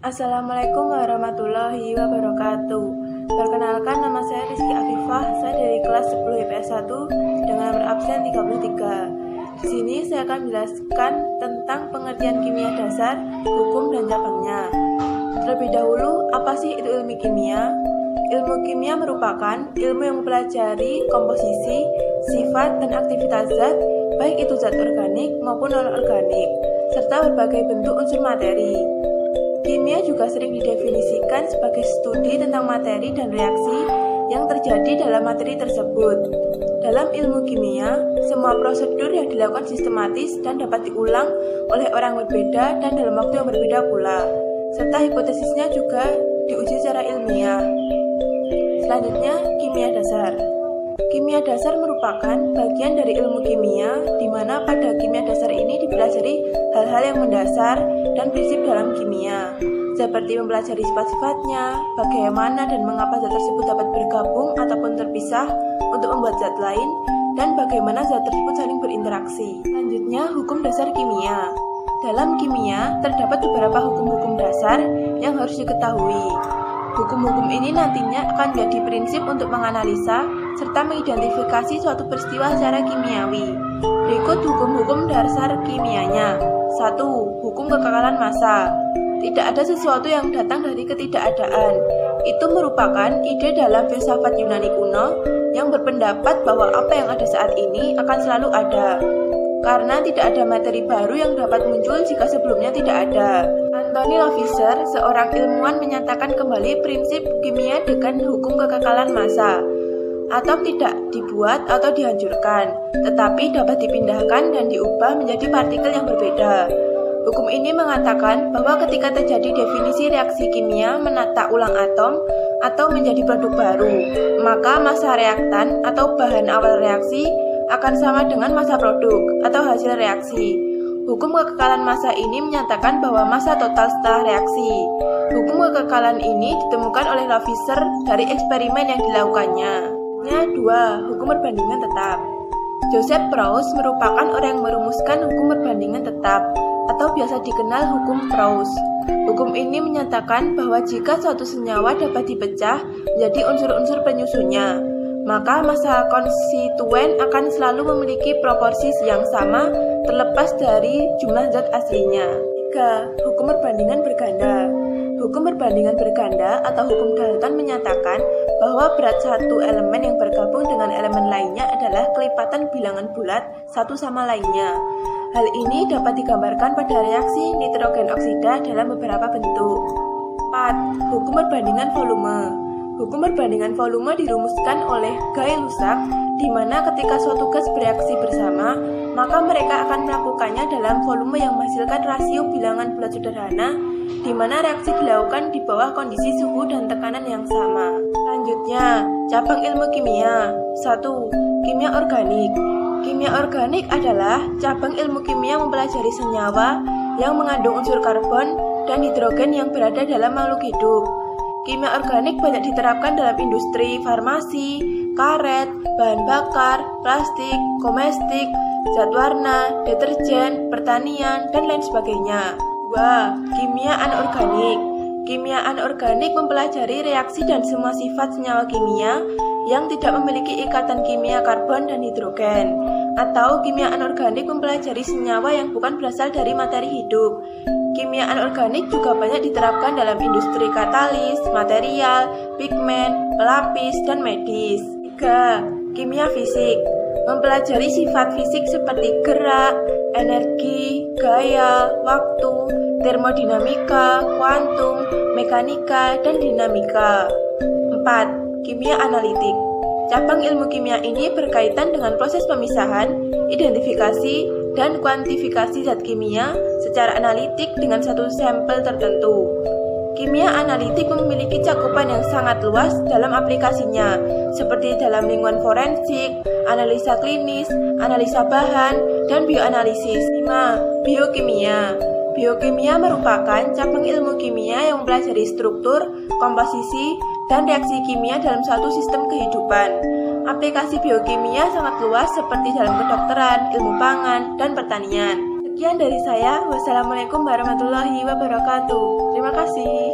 Assalamualaikum warahmatullahi wabarakatuh. Perkenalkan, nama saya Rizky Afifah. Saya dari kelas 10 IPS 1 dengan nomor absen 33. Di sini saya akan menjelaskan tentang pengertian kimia dasar, hukum, dan cabangnya. Terlebih dahulu, apa sih itu ilmu kimia? Ilmu kimia merupakan ilmu yang mempelajari komposisi, sifat, dan aktivitas zat, baik itu zat organik maupun non-organik, serta berbagai bentuk unsur materi. Kimia juga sering didefinisikan sebagai studi tentang materi dan reaksi yang terjadi dalam materi tersebut. Dalam ilmu kimia, semua prosedur yang dilakukan sistematis dan dapat diulang oleh orang berbeda dan dalam waktu yang berbeda pula, serta hipotesisnya juga diuji secara ilmiah. Selanjutnya, kimia dasar. Kimia dasar merupakan bagian dari ilmu kimia, di mana pada kimia dasar ini dipelajari hal-hal yang mendasar dan prinsip dalam kimia, seperti mempelajari sifat-sifatnya, bagaimana dan mengapa zat tersebut dapat bergabung ataupun terpisah untuk membuat zat lain, dan bagaimana zat tersebut saling berinteraksi. Selanjutnya, hukum dasar kimia. Dalam kimia, terdapat beberapa hukum-hukum dasar yang harus diketahui. Hukum-hukum ini nantinya akan menjadi prinsip untuk menganalisa serta mengidentifikasi suatu peristiwa secara kimiawi. Berikut hukum-hukum dasar kimianya. 1. Hukum kekekalan massa. Tidak ada sesuatu yang datang dari ketidakadaan. Itu merupakan ide dalam filsafat Yunani kuno yang berpendapat bahwa apa yang ada saat ini akan selalu ada, karena tidak ada materi baru yang dapat muncul jika sebelumnya tidak ada. Anthony Lavoisier, seorang ilmuwan, menyatakan kembali prinsip kimia dengan hukum kekekalan massa. Atom tidak dibuat atau dihancurkan, tetapi dapat dipindahkan dan diubah menjadi partikel yang berbeda. Hukum ini mengatakan bahwa ketika terjadi definisi reaksi kimia menata ulang atom atau menjadi produk baru, maka massa reaktan atau bahan awal reaksi akan sama dengan massa produk atau hasil reaksi. Hukum kekekalan massa ini menyatakan bahwa massa total setelah reaksi. Hukum kekekalan ini ditemukan oleh Lavoisier dari eksperimen yang dilakukannya. 2. Hukum perbandingan tetap. Joseph Proust merupakan orang yang merumuskan hukum perbandingan tetap atau biasa dikenal hukum Proust. Hukum ini menyatakan bahwa jika suatu senyawa dapat dipecah menjadi unsur-unsur penyusunnya, maka massa konstituen akan selalu memiliki proporsi yang sama terlepas dari jumlah zat aslinya. 3. Hukum perbandingan berganda. Hukum perbandingan berganda atau hukum Dalton menyatakan bahwa berat satu elemen yang bergabung dengan elemen lainnya adalah kelipatan bilangan bulat satu sama lainnya. Hal ini dapat digambarkan pada reaksi nitrogen oksida dalam beberapa bentuk. 4. Hukum perbandingan volume. Hukum perbandingan volume dirumuskan oleh Guy Lussac, di mana ketika suatu gas bereaksi bersama, maka mereka akan melakukannya dalam volume yang menghasilkan rasio bilangan bulat sederhana, di mana reaksi dilakukan di bawah kondisi suhu dan tekanan yang sama. Selanjutnya, cabang ilmu kimia. 1. Kimia organik. Kimia organik adalah cabang ilmu kimia mempelajari senyawa yang mengandung unsur karbon dan hidrogen yang berada dalam makhluk hidup. Kimia organik banyak diterapkan dalam industri, farmasi, karet, bahan bakar, plastik, komestik, zat warna, deterjen, pertanian, dan lain sebagainya. 2. Kimia anorganik. Kimia anorganik mempelajari reaksi dan semua sifat senyawa kimia yang tidak memiliki ikatan kimia karbon dan hidrogen. Atau kimia anorganik mempelajari senyawa yang bukan berasal dari materi hidup. Kimia anorganik juga banyak diterapkan dalam industri katalis, material, pigmen, pelapis, dan medis. 3. Kimia fisik. Mempelajari sifat fisik seperti gerak, energi, gaya, waktu, termodinamika, kuantum, mekanika, dan dinamika. 4. Kimia analitik. Cabang ilmu kimia ini berkaitan dengan proses pemisahan, identifikasi, dan kuantifikasi zat kimia secara analitik dengan satu sampel tertentu. Kimia analitik memiliki cakupan yang sangat luas dalam aplikasinya, seperti dalam lingkungan forensik, analisa klinis, analisa bahan, dan bioanalisis. 5. Biokimia. Biokimia merupakan cabang ilmu kimia yang mempelajari struktur, komposisi, dan reaksi kimia dalam suatu sistem kehidupan. Aplikasi biokimia sangat luas seperti dalam kedokteran, ilmu pangan, dan pertanian. Sekian dari saya. Wassalamualaikum warahmatullahi wabarakatuh. Terima kasih.